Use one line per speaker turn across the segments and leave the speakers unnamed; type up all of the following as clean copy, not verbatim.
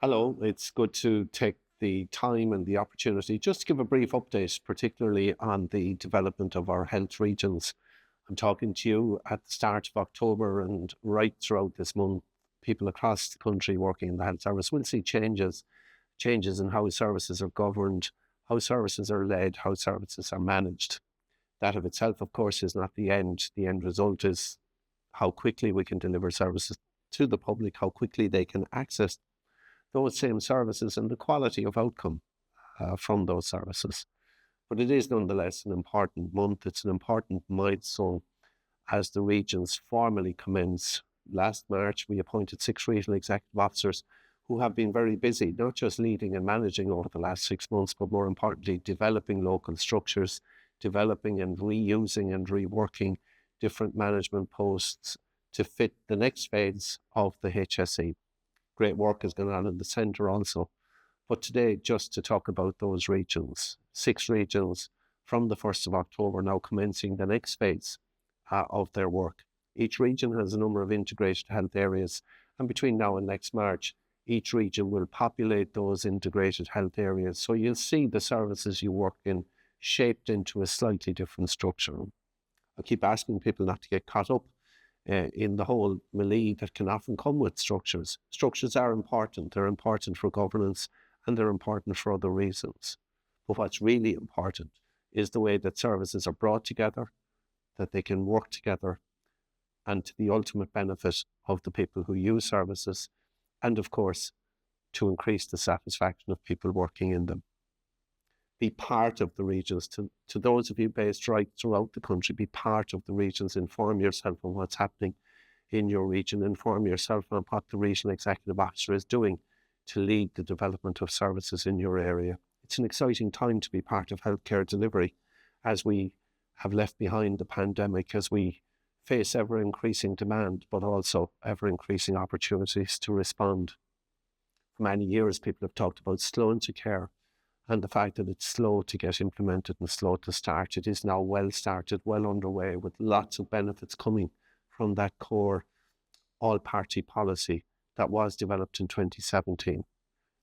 Hello, it's good to take the time and the opportunity just to give a brief update, particularly on the development of our health regions. I'm talking to you at the start of October and right throughout this month. People across the country working in the health service will see changes in how services are governed, how services are led, how services are managed. That of itself, of course, is not the end. The end result is how quickly we can deliver services to the public, how quickly they can access those same services and the quality of outcome from those services. But it is nonetheless an important month. It's an important milestone as the regions formally commence. Last March, we appointed 6 regional executive officers who have been very busy, not just leading and managing over the last 6 months, but more importantly, developing local structures, developing and reusing and reworking different management posts to fit the next phase of the HSE. Great work has gone on in the centre also. But today, just to talk about those regions, 6 regions from the 1st of October now commencing the next phase of their work. Each region has a number of integrated health areas, and between now and next March, each region will populate those integrated health areas. So you'll see the services you work in shaped into a slightly different structure. I keep asking people not to get caught up in the whole melee that can often come with structures. Structures are important. They're important for governance and they're important for other reasons. But what's really important is the way that services are brought together, that they can work together, and to the ultimate benefit of the people who use services, and of course, to increase the satisfaction of people working in them. Be part of the regions. To those of you based right throughout the country, be part of the regions. Inform yourself on what's happening in your region. Inform yourself on what the regional executive officer is doing to lead the development of services in your area. It's an exciting time to be part of healthcare delivery as we have left behind the pandemic, as we face ever-increasing demand, but also ever-increasing opportunities to respond. For many years, people have talked about slow into care, and the fact that it's slow to get implemented and slow to start. It is now well started, well underway, with lots of benefits coming from that core all-party policy that was developed in 2017.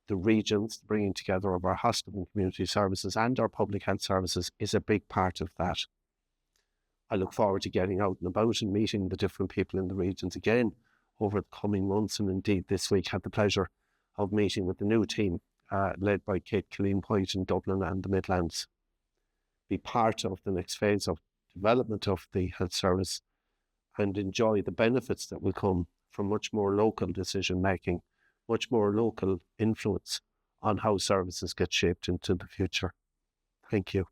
The regions, the bringing together of our hospital and community services and our public health services is a big part of that. I look forward to getting out and about and meeting the different people in the regions again over the coming months, and indeed this week had the pleasure of meeting with the new team led by Kate Killeen-White in Dublin and the Midlands. Be part of the next phase of development of the health service and enjoy the benefits that will come from much more local decision making, much more local influence on how services get shaped into the future. Thank you.